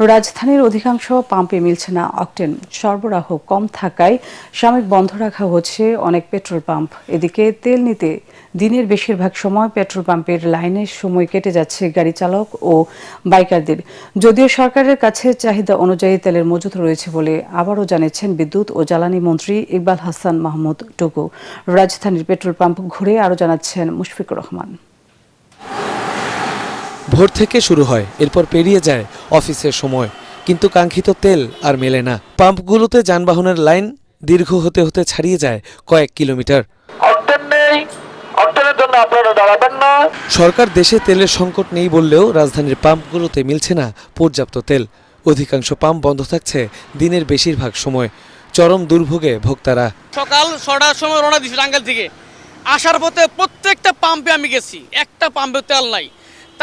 রাজধানীর অধিকাংশ পাম্পে মিলছে না অকটেন। সরবরাহ কম থাকায় সাময়িক বন্ধ রাখা হচ্ছে অনেক পেট্রোল পাম্প। এদিকে তেল নিতে দিনের বেশিরভাগ সময় পেট্রোল পাম্পের লাইনের সময় কেটে যাচ্ছে গাড়ি চালক ও বাইকারদের। যদিও সরকারের কাছে চাহিদা অনুযায়ী তেলের মজুত রয়েছে বলে আবারও জানিয়েছেন বিদ্যুৎ ও জ্বালানি মন্ত্রী ইকবাল হাসান মাহমুদ টুকু। রাজধানীর পেট্রোল পাম্প ঘুরে আরও জানাচ্ছেন মুশফিকুর রহমান। ভোর থেকে শুরু হয়, এরপর পেরিয়ে যায় অফিসের সময়, কিন্তু কাঙ্ক্ষিত তেল আর মেলে না। পাম্পগুলোতে যানবাহনের লাইন দীর্ঘ হতে হতে ছাড়িয়ে যায় কয়েক কিলোমিটার। সরকার দেশে তেলের সংকট নেই বললেও রাজধানীর পাম্পগুলোতে মিলছে না পর্যাপ্ত তেল। অধিকাংশ পাম্প বন্ধ থাকছে দিনের বেশিরভাগ সময়। চরম দুর্ভোগে ভোক্তারা। সকাল 6টার সময় রওনা দিছি টাঙ্গাইল থেকে, আসার পথে প্রত্যেকটা পাম্পে আমি গেছি, একটা পাম্পে তেল নাই।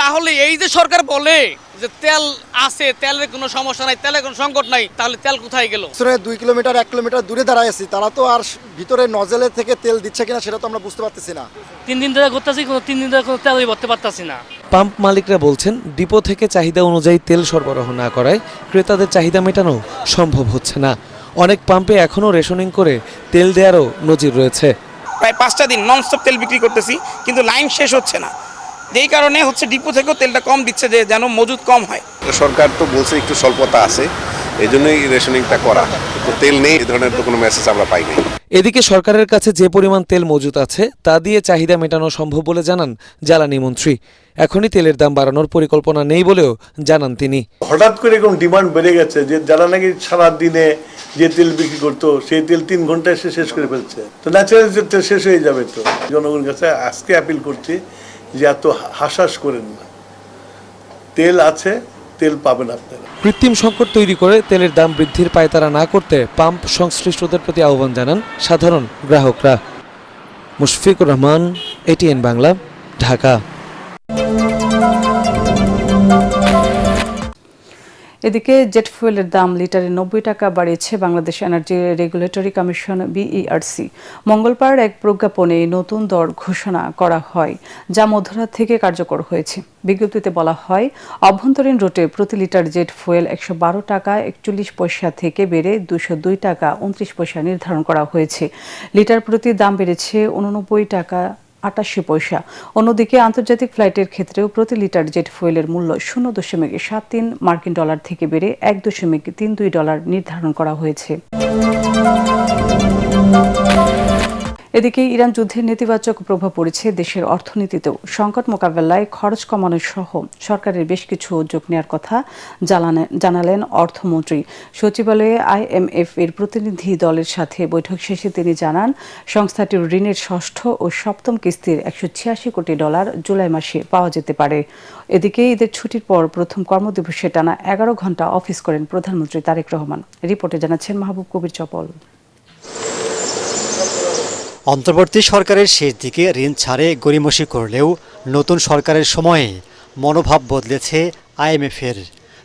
তাহলে এই যে সরকার বলে যে তেল আছে, তেলের কোনো সমস্যা নাই, তেলের কোনো সংকট নাই, তাহলে তেল কোথায় গেল? 2 কিলোমিটার 1 কিলোমিটার দূরে দাঁড়ায় আছি, তারা তো আর ভিতরে নজেলে থেকে তেল দিচ্ছে কিনা সেটা তো আমরা বুঝতে পারতেছি না। 3 দিন ধরে ঘুরতেছি, 3 দিন ধরে কোনো তেলই ভরতে পারতাছি না। পাম্প মালিকরা বলছেন ডিপো থেকে চাহিদা অনুযায়ী তেল সরবরাহ না করায় ক্রেতাদের চাহিদা মেটানো সম্ভব হচ্ছে না। অনেক পাম্পে এখনও রেশনিং করে তেল দেওয়ারও নজির রয়েছে। প্রায় 5টা দিন ননস্টপ তেল বিক্রি করতেছি, কিন্তু লাইন শেষ হচ্ছে না। যেই কারণে হচ্ছে ডিপো থেকেও তেলটা কম দিচ্ছে, যে যেন মজুদ কম হয়। সরকার তো বলছে একটু স্বল্পতা আছে, এই জন্যই রেশনিংটা করা, তো তেল নেই এই ধরনের তো কোনো মেসেজ আমরা পাই নাই। এদিকে সরকারের কাছে যে পরিমাণ তেল মজুত আছে তা দিয়ে চাহিদা মেটানো সম্ভব বলে জানান জ্বালানি মন্ত্রী। এখনই তেলের দাম বাড়ানোর পরিকল্পনা নেই বলেও জানান তিনি। হঠাৎ করে এরকম ডিমান্ড বেড়ে গেছে যে যারা নাকি সারা দিনে যে তেল বিক্রি করতো সেই তেল 3 ঘন্টায় এসে শেষ করে ফেলছে। তো ন্যাচারাল যে তেল শেষ হয়ে যাবে। তো জনগণের কাছে আজকে অ্যাপিল করছি যে এত হাসাস করেন না, তেল আছে, তেল পাবেন আপনারা। কৃত্রিম সংকট তৈরি করে তেলের দাম বৃদ্ধির পায়তারা না করতে পাম্প সংশ্লিষ্টদের প্রতি আহ্বান জানান সাধারণ গ্রাহকরা। মুশফিকুর রহমান, এটিএন বাংলা, ঢাকা। এদিকে জেট ফুয়েলের দাম লিটারে 90 টাকা বাড়িয়েছে Bangladesh energy regulatory commission BERC. মঙ্গলবার এক প্রজ্ঞাপনে নতুন দর ঘোষণা করা হয়, যা মধ্যরাত থেকে কার্যকর হয়েছে। বিজ্ঞপ্তিতে বলা হয়, অভ্যন্তরীণ রুটে প্রতি লিটার জেট ফুয়েল 112 টাকা 41 পয়সা থেকে বেড়ে 202 টাকা 29 পয়সা নির্ধারণ করা হয়েছে। লিটার প্রতি দাম বেড়েছে 89 টাকা 88 পয়সা। অন্যদিকে আন্তর্জাতিক ফ্লাইটের ক্ষেত্রেও প্রতি লিটার জেট ফুয়েলের মূল্য 0.73 মার্কিন ডলার থেকে বেড়ে 1.32 ডলার নির্ধারণ করা হয়েছে। এদিকে ইরান যুদ্ধের নেতিবাচক প্রভাব পড়েছে দেশের অর্থনীতিতেও। সংকট মোকাবেলায় খরচ কমানো সহ সরকারের বেশ কিছু উদ্যোগ নেওয়ার কথা জানালেন অর্থমন্ত্রী। সচিবালয়ে IMF এর প্রতিনিধি দলের সাথে বৈঠক শেষে তিনি জানান, সংস্থাটির ঋণের ষষ্ঠ ও সপ্তম কিস্তির $186 কোটি জুলাই মাসে পাওয়া যেতে পারে। এদিকে ঈদের ছুটির পর প্রথম কর্মদিবসে টানা 11 ঘণ্টা অফিস করেন প্রধানমন্ত্রী তারেক রহমান। রিপোর্টে জানাচ্ছেন মাহবুব কবির চপল। অন্তর্বর্তী সরকারের শেষ দিকে ঋণ ছাড়ে গড়িমসি করলেও নতুন সরকারের সময়ে মনোভাব বদলেছে IMF-এর।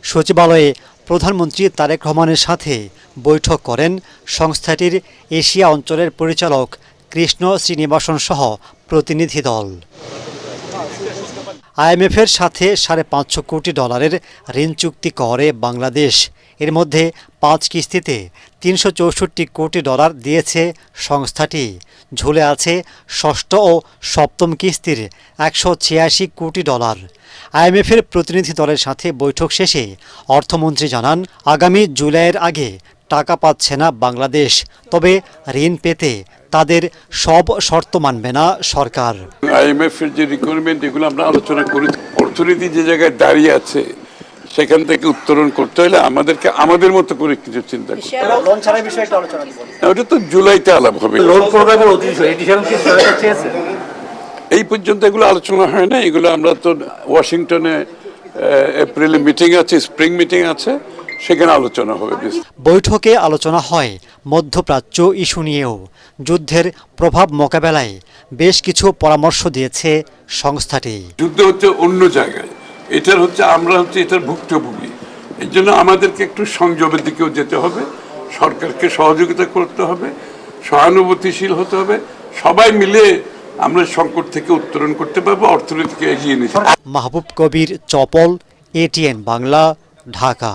সচিবালয়ে প্রধানমন্ত্রী তারেক রহমানের সাথে বৈঠক করেন সংস্থাটির এশিয়া অঞ্চলের পরিচালক কৃষ্ণ শ্রীনিবাসন সহ প্রতিনিধি দল। IMF-এর সাথে $550 কোটি ঋণ চুক্তি করে বাংলাদেশ। এর মধ্যে 5 কিস্তিতে $364 কোটি দিয়েছে সংস্থাটি। ঝুলে আছে ষষ্ঠ ও সপ্তম কিস্তির $186 কোটি। IMF-এর প্রতিনিধি দলের সাথে বৈঠক শেষে অর্থমন্ত্রী জানান, আগামী জুলাইয়ের আগে টাকা পাচ্ছে না বাংলাদেশ, তবে ঋণ পেতে তাদের সব শর্ত মানবে না সরকার। IMF-এর যে রিকোয়ারমেন্ট এগুলো আমরা আলোচনা করি। অর্থনীতি যে জায়গায় দাঁড়িয়ে আছে সেখান থেকে উত্তরণ করতে হলে আমাদেরকে আমাদের মতো করে কিছু চিন্তা করতে হবে। ওটা তো জুলাইতে আলাপ হবে। এই পর্যন্ত এগুলো আলোচনা হয় না। এগুলো আমরা তো ওয়াশিংটনে এপ্রিলে মিটিং আছে, স্প্রিং মিটিং আছে, সেখানে আলোচনা হবে। বৈঠকে আলোচনা হয় মধ্যপ্রাচ্য ইস্যু নিয়েও। যুদ্ধের প্রভাব মোকাবেলায় বেশ কিছু পরামর্শ দিয়েছে সংস্থাটি। যুদ্ধ হচ্ছে অন্য জায়গায়, আমরা এটার ভুক্তভোগী। এই জন্য আমাদেরকে একটু সংযমের দিকেও যেতে হবে, সরকারকে সহযোগিতা করতে হবে, সহানুভূতিশীল হতে হবে। সবাই মিলে আমরা সংকট থেকে উত্তরণ করতে পারবো, অর্থনীতিকে এগিয়ে নিতে। মাহবুব কবির চপল, এটিএন বাংলা, ঢাকা।